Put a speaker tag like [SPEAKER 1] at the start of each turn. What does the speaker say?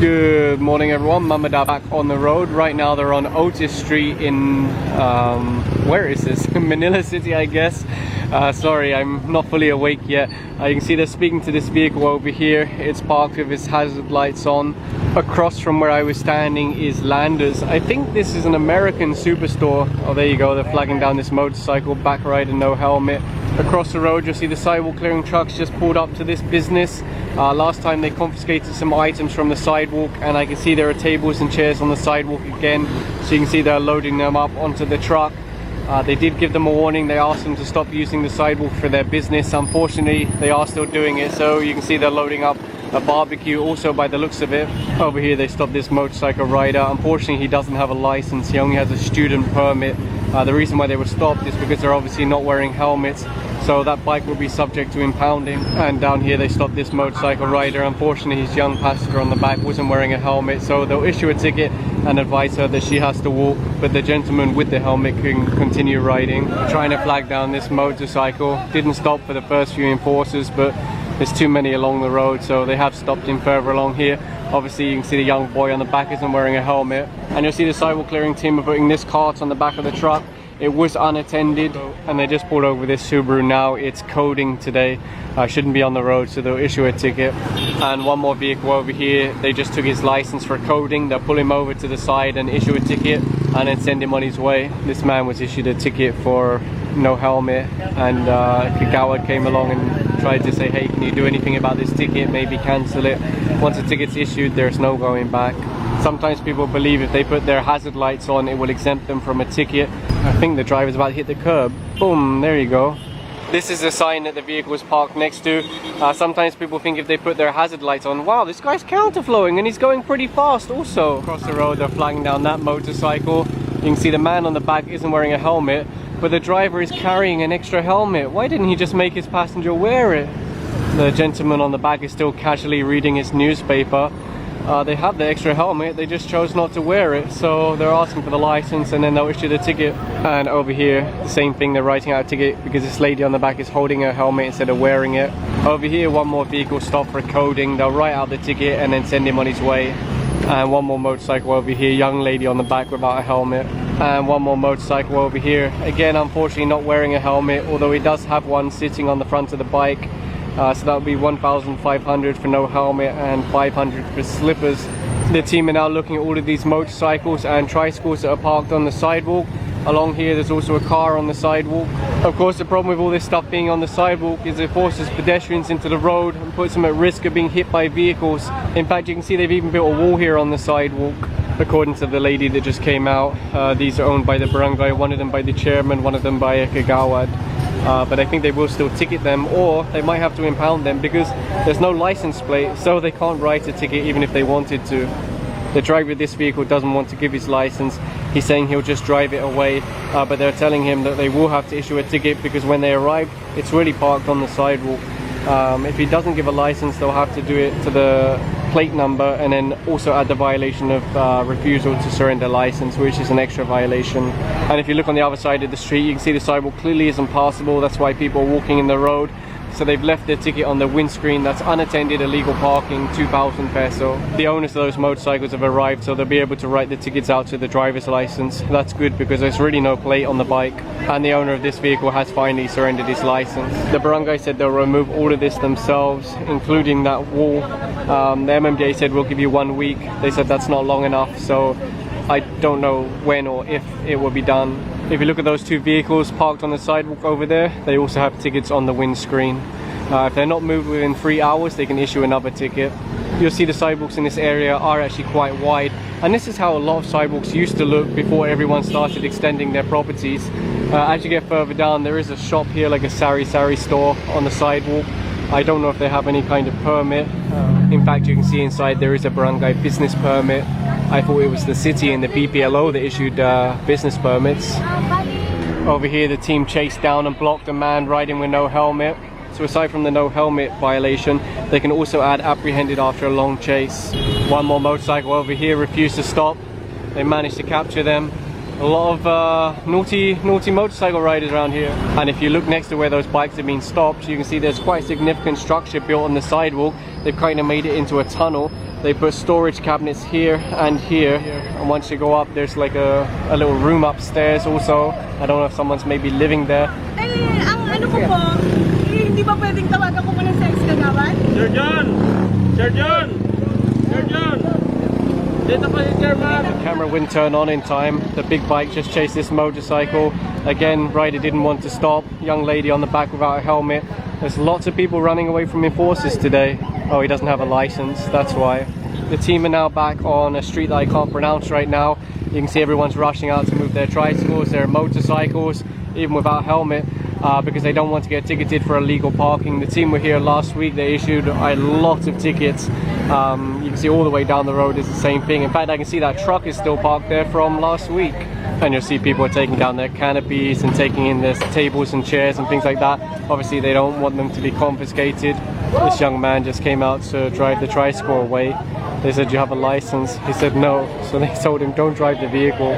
[SPEAKER 1] Good morning everyone, Mamada back on the road. Right now they're on Otis Street in, where is this? Manila City, I guess. Sorry, I'm not fully awake yet. You can see they're speaking to this vehicle over here. It's parked with its hazard lights on. Across from where I was standing is Landers. I think this is an American superstore. Oh, there you go, they're flagging down this motorcycle, back rider, no helmet. Across the road you'll see the sidewalk clearing trucks just pulled up to this business. Last time they confiscated some items from the sidewalk, and I can see there are tables and chairs on the sidewalk again, so you can see they're loading them up onto the truck. They did give them a warning. They asked them to stop using the sidewalk for their business. Unfortunately they are still doing it, so you can see they're loading up a barbecue also by the looks of it. Over here they stopped this motorcycle rider. Unfortunately he doesn't have a license, he only has a student permit. The reason why they were stopped is because they're obviously not wearing helmets, so that bike will be subject to impounding. And down here they stopped this motorcycle rider. Unfortunately his young passenger on the back wasn't wearing a helmet, so they'll issue a ticket and advise her that she has to walk, but the gentleman with the helmet can continue riding. Trying to flag down this motorcycle. Didn't stop for the first few enforcers, but there's too many along the road, so they have stopped him further along here. Obviously you can see the young boy on the back isn't wearing a helmet, and you'll see the sidewalk clearing team are putting this cart on the back of the truck. It was unattended and they just pulled over this Subaru now. It's coding today, shouldn't be on the road, so they'll issue a ticket. And one more vehicle over here, they just took his license for coding. They'll pull him over to the side and issue a ticket and then send him on his way. This man was issued a ticket for no helmet, and Kagawad came along and tried to say, hey, can you do anything about this ticket, maybe cancel it. Once the ticket's issued, there's no going back. Sometimes people believe if they put their hazard lights on it will exempt them from a ticket. I think the driver's about to hit the curb. Boom, there you go. This is a sign that the vehicle is parked next to. Sometimes people think if they put their hazard lights on, wow, this guy's counterflowing and he's going pretty fast also. Across the road they're flagging down that motorcycle. You can see the man on the back isn't wearing a helmet, but the driver is carrying an extra helmet. Why didn't he just make his passenger wear it? The gentleman on the back is still casually reading his newspaper. They have the extra helmet, they just chose not to wear it, so they're asking for the license and then they'll issue the ticket. And over here, the same thing, they're writing out a ticket because this lady on the back is holding her helmet instead of wearing it. Over here, one more vehicle stopped for coding. They'll write out the ticket and then send him on his way. And one more motorcycle over here, young lady on the back without a helmet. And one more motorcycle over here, again unfortunately not wearing a helmet, although he does have one sitting on the front of the bike. So that would be 1,500 for no helmet and 500 for slippers. The team are now looking at all of these motorcycles and tricycles that are parked on the sidewalk. Along here there's also a car on the sidewalk. Of course the problem with all this stuff being on the sidewalk is it forces pedestrians into the road and puts them at risk of being hit by vehicles. In fact you can see they've even built a wall here on the sidewalk. According to the lady that just came out, these are owned by the barangay, one of them by the chairman, one of them by a Kagawad. But I think they will still ticket them, or they might have to impound them because there's no license plate, so they can't write a ticket even if they wanted to. The driver of this vehicle doesn't want to give his license. He's saying he'll just drive it away, but they're telling him that they will have to issue a ticket because when they arrive, it's really parked on the sidewalk. If he doesn't give a license, they'll have to do it to the plate number and then also add the violation of refusal to surrender license, which is an extra violation. And if you look on the other side of the street, you can see the sidewalk clearly isn't passable. That's why people are walking in the road. So they've left their ticket on the windscreen. That's unattended illegal parking, 2,000 peso. The owners of those motorcycles have arrived, so they'll be able to write the tickets out to the driver's license. That's good because there's really no plate on the bike, and the owner of this vehicle has finally surrendered his license. The barangay said they'll remove all of this themselves, including that wall. The MMDA said we'll give you 1 week. They said that's not long enough, so I don't know when or if it will be done. If you look at those two vehicles parked on the sidewalk over there, they also have tickets on the windscreen. If they're not moved within 3 hours, they can issue another ticket. You'll see the sidewalks in this area are actually quite wide, and this is how a lot of sidewalks used to look before everyone started extending their properties. As you get further down, there is a shop here, like a sari store on the sidewalk. I don't know if they have any kind of permit. In fact, you can see inside there is a barangay business permit. I thought it was the city and the BPLO that issued business permits. Over here the team chased down and blocked a man riding with no helmet. So aside from the no helmet violation, they can also add apprehended after a long chase. One more motorcycle over here refused to stop. They managed to capture them. A lot of naughty motorcycle riders around here. And if you look next to where those bikes have been stopped, you can see there's quite a significant structure built on the sidewalk. They've kind of made it into a tunnel. They put storage cabinets here and here, and once you go up there's like a little room upstairs also. I don't know if someone's maybe living there.
[SPEAKER 2] Ang ano ko po, hindi ba pwedeng tawagan ko muna sa ex-kagawad?
[SPEAKER 3] Sir John! Sir John! Sir John! Dito pa si Chairman!
[SPEAKER 1] The camera wouldn't turn on in time. The big bike just chased this motorcycle. Again, rider didn't want to stop. Young lady on the back without a helmet. There's lots of people running away from enforcers today. Oh, he doesn't have a license, that's why. The team are now back on a street that I can't pronounce right now. You can see everyone's rushing out to move their tricycles, their motorcycles, even without helmet, because they don't want to get ticketed for illegal parking. The team were here last week. They issued a lot of tickets. You can see all the way down the road is the same thing. In fact, I can see that truck is still parked there from last week. And you'll see people are taking down their canopies and taking in their tables and chairs and things like that. Obviously, they don't want them to be confiscated. This young man just came out to drive the tricycle away. They said, "Do you have a license?" He said no, so they told him, "Don't drive the vehicle."